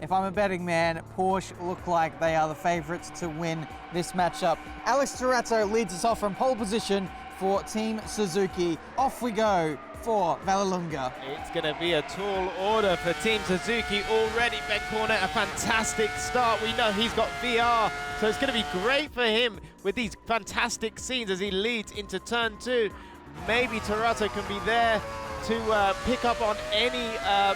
if I'm a betting man, Porsche look like they are the favourites to win this matchup. Alex Torato leads us off from pole position for Team Suzuki. Off we go for Vallelunga. It's going to be a tall order for Team Suzuki already. Ben Cornet, a fantastic start. We know he's got VR, so it's going to be great for him with these fantastic scenes as he leads into turn 2. Maybe Torato can be there to pick up on any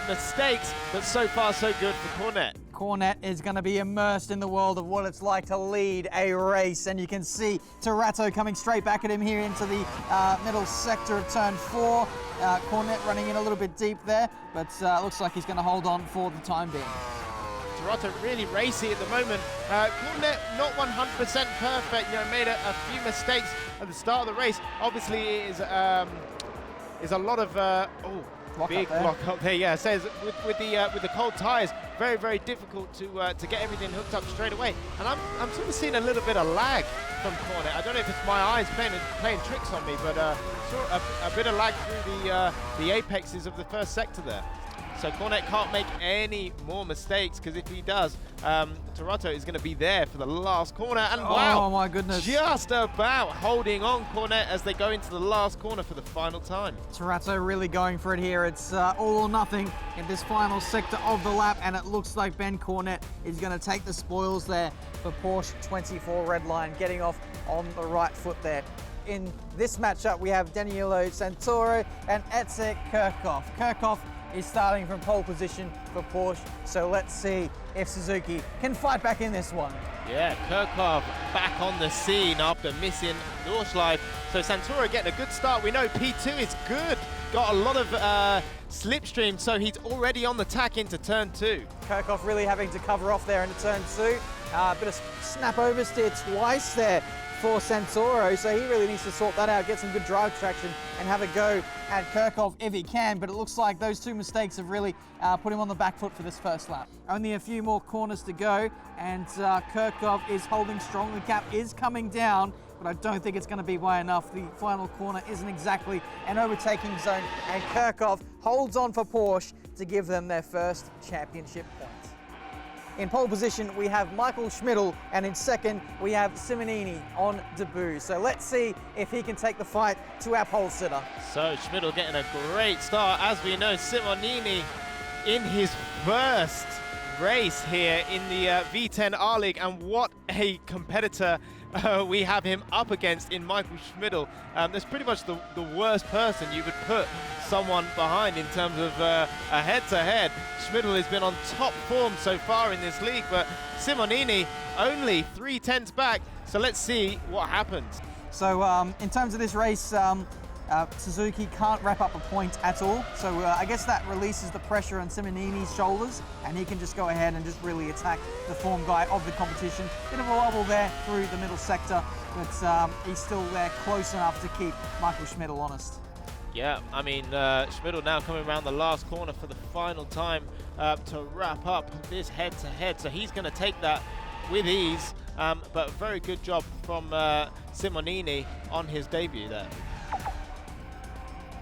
mistakes, but so far so good for Cornet. Cornet is going to be immersed in the world of what it's like to lead a race, and you can see Torato coming straight back at him here into the middle sector of turn 4. Cornet running in a little bit deep there, but looks like he's going to hold on for the time being. Torato really racy at the moment. Cornet not 100% perfect, made a few mistakes at the start of the race. Obviously it is a lot of big block up there. Yeah, it says with the cold tyres, very, very difficult to get everything hooked up straight away. And I'm sort of seeing a little bit of lag from Cornet. I don't know if it's my eyes playing tricks on me, but saw a bit of lag through the apexes of the first sector there. So Cornet can't make any more mistakes, because if he does, Torato is going to be there for the last corner. And wow, oh my goodness, just about holding on Cornet as they go into the last corner for the final time. Torato really going for it here. It's all or nothing in this final sector of the lap, and it looks like Ben Cornet is going to take the spoils there for Porsche24 Redline, getting off on the right foot there. In this matchup, we have Danilo Santoro and Etsek Kirchhoff. Kirchhoff is starting from pole position for Porsche, so let's see if Suzuki can fight back in this one. Yeah, Kirchhoff back on the scene after missing Dorschleif. So Santoro getting a good start. We know P2 is good. Got a lot of slipstream, so he's already on the tack into turn 2. Kirchhoff really having to cover off there into turn 2. Bit of snap oversteer twice there for Santoro, so he really needs to sort that out, get some good drive traction and have a go at Kirchhoff if he can, but it looks like those two mistakes have really put him on the back foot for this first lap. Only a few more corners to go, and Kirchhoff is holding strong. The gap is coming down, but I don't think it's going to be by enough. The final corner isn't exactly an overtaking zone, and Kirchhoff holds on for Porsche to give them their first championship point. In pole position, we have Michael Schmidl, and in second, we have Simonini on debut. So let's see if he can take the fight to our pole sitter. So Schmidl getting a great start. As we know, Simonini in his first race here in the V10 R-League, and what a competitor we have him up against in Michael Schmidl. That's pretty much the worst person you would put someone behind in terms of a head-to-head. Schmidl has been on top form so far in this league, but Simonini only 3/10 back, so let's see what happens. So in terms of this race, Suzuki can't wrap up a point at all, so I guess that releases the pressure on Simonini's shoulders, and he can just go ahead and just really attack the form guy of the competition. Bit of a wobble there through the middle sector, but he's still there close enough to keep Michael Schmidl honest. Yeah, I mean, Schmidl now coming around the last corner for the final time to wrap up this head-to-head, so he's going to take that with ease, but very good job from Simonini on his debut there.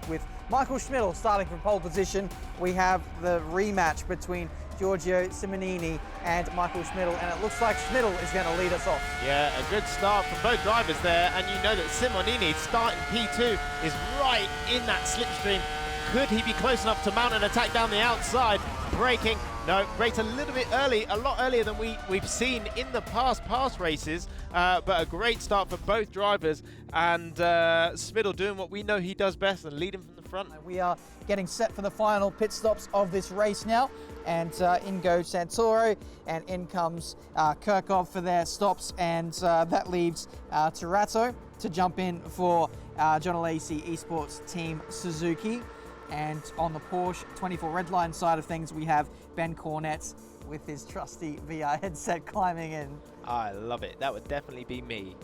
With Michael Schmidl starting from pole position, we have the rematch between Giorgio Simonini and Michael Schmidl, and it looks like Schmidl is going to lead us off. Yeah, a good start from both drivers there, and you know that Simonini starting P2 is right in that slipstream. Could he be close enough to mount an attack down the outside? Braking, no, braked a little bit early, a lot earlier than we've seen in the past races, but a great start for both drivers, and Schmidl doing what we know he does best and leading from the front. We are getting set for the final pit stops of this race now, and in goes Santoro, and in comes Kirchhoff for their stops, and that leaves Torato to jump in for Jean Alesi Esports Team Suzuki. And on the Porsche24 Redline side of things, we have Ben Cornet with his trusty VR headset climbing in. I love it. That would definitely be me.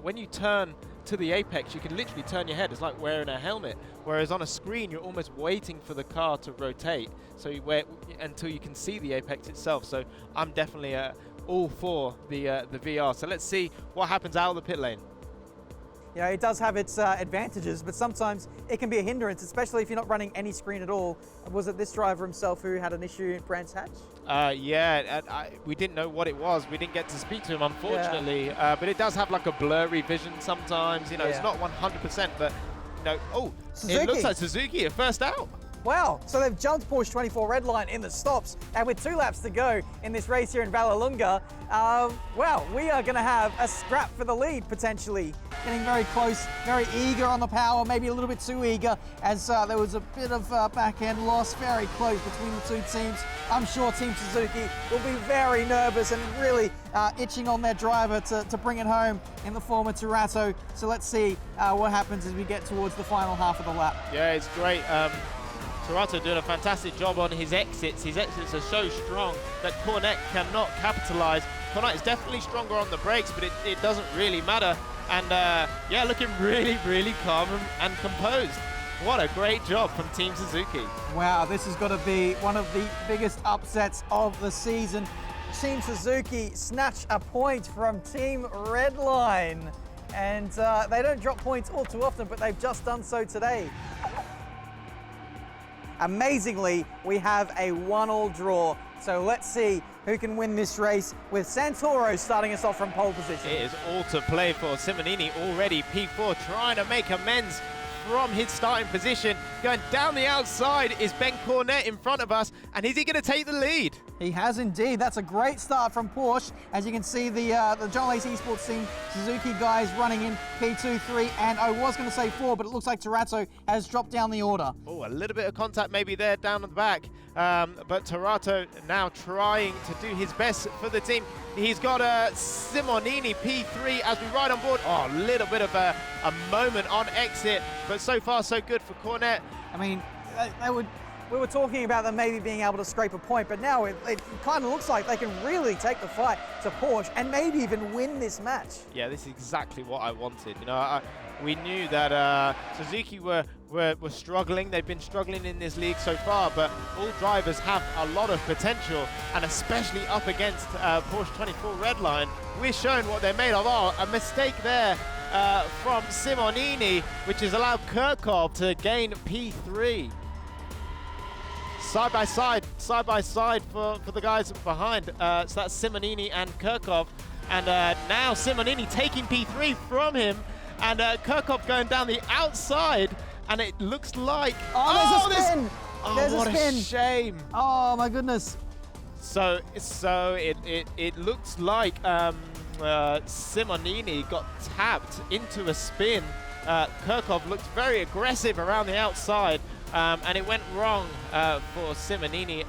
When you turn to the apex, you can literally turn your head. It's like wearing a helmet. Whereas on a screen, you're almost waiting for the car to rotate, so you wear until you can see the apex itself. So I'm definitely all for the VR. So let's see what happens out of the pit lane. You know, it does have its advantages, but sometimes it can be a hindrance, especially if you're not running any screen at all. Was it this driver himself who had an issue in Brands Hatch? Yeah, we didn't know what it was. We didn't get to speak to him, unfortunately. But it does have like a blurry vision sometimes. You know, it's not 100%, but you know, oh, Suzuki. It looks like Suzuki are first out. Wow, so they've jumped Porsche24 Redline in the stops, and with 2 laps to go in this race here in Vallelunga, well, we are going to have a scrap for the lead, potentially. Getting very close, very eager on the power, maybe a little bit too eager, as there was a bit of back-end loss, very close between the 2 teams. I'm sure Team Suzuki will be very nervous and really itching on their driver to bring it home in the form of Turato. So let's see what happens as we get towards the final half of the lap. Yeah, it's great. Turato doing a fantastic job on his exits. His exits are so strong that Cornet cannot capitalize. Cornet is definitely stronger on the brakes, but it doesn't really matter. And yeah, looking really, really calm and composed. What a great job from Team Suzuki. Wow, this has got to be one of the biggest upsets of the season. Team Suzuki snatch a point from Team Redline. And they don't drop points all too often, but they've just done so today. Amazingly, we have a 1-all draw. So let's see who can win this race, with Santoro starting us off from pole position. It is all to play for. Simonini already P4, trying to make amends from his starting position. Going down the outside is Ben Cornet in front of us, and is he going to take the lead? He has indeed. That's a great start from Porsche. As you can see, the Jean Alesi Esports Team Suzuki guys running in P2, 3, and I was going to say 4, but it looks like Turato has dropped down the order. Oh, a little bit of contact maybe there down at the back, but Turato now trying to do his best for the team. He's got Simonini P3 as we ride on board. Oh, a little bit of a moment on exit, but so far so good for Cornet. I mean, we were talking about them maybe being able to scrape a point, but now it kind of looks like they can really take the fight to Porsche and maybe even win this match. Yeah, this is exactly what I wanted. You know, we knew that Suzuki were struggling. They've been struggling in this league so far, but all drivers have a lot of potential, and especially up against Porsche24 Redline, we're showing what they're made of. Oh, a mistake there from Simonini, which has allowed Kirkov to gain P3. Side by side for the guys behind. So that's Simonini and Kirkov. And now Simonini taking P3 from him, and Kirkov going down the outside, and it looks like... Oh, there's a spin! There's what a shame. Oh, my goodness. So it looks like Simonini got tapped into a spin. Kirkov looked very aggressive around the outside, and it went wrong for Simonini,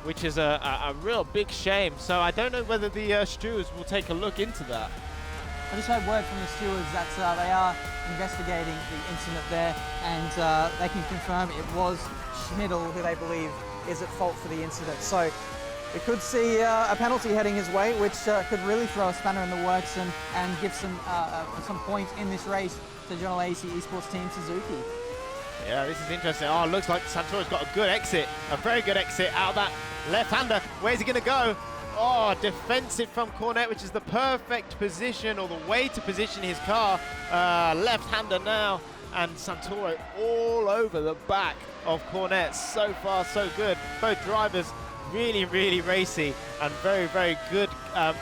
which is a real big shame. So I don't know whether the stewards will take a look into that. I just heard word from the stewards that they are investigating the incident there, and they can confirm it was Schmidl who they believe is at fault for the incident. So we could see a penalty heading his way, which could really throw a spanner in the works and give some points in this race to Jean Alesi Esports Team Suzuki. Yeah, this is interesting. Oh, it looks like Santoro's got a good exit, a very good exit out of that left-hander. Where's he going to go? Oh, defensive from Cornet, which is the perfect position, or the way to position his car. Left-hander now, and Santoro all over the back of Cornet. So far, so good. Both drivers really, really racy, and very, very good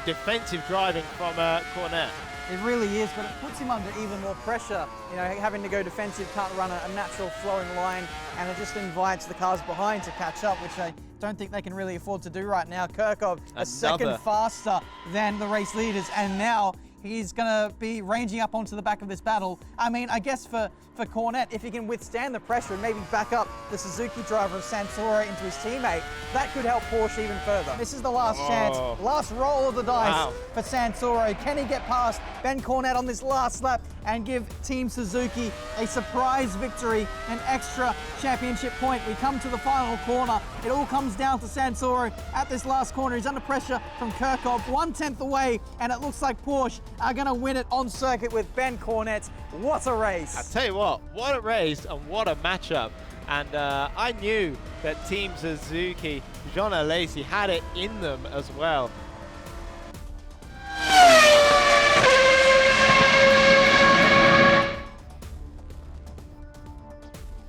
defensive driving from Cornet. It really is, but it puts him under even more pressure. You know, having to go defensive, can't run a natural flowing line, and it just invites the cars behind to catch up, which I don't think they can really afford to do right now. Kirkov, a second faster than the race leaders, and now he's going to be ranging up onto the back of this battle. I mean, I guess for Cornet, if he can withstand the pressure and maybe back up the Suzuki driver of Santoro into his teammate, that could help Porsche even further. This is the last chance, last roll of the dice for Santoro. Can he get past Ben Cornet on this last lap and give Team Suzuki a surprise victory, an extra championship point? We come to the final corner. It all comes down to Santoro at this last corner. He's under pressure from Kirkov, 1/10 away, and it looks like Porsche are going to win it on circuit with Ben Cornet. What a race. I tell you what a race and what a matchup. And I knew that Team Suzuki, Jean Alesi, had it in them as well.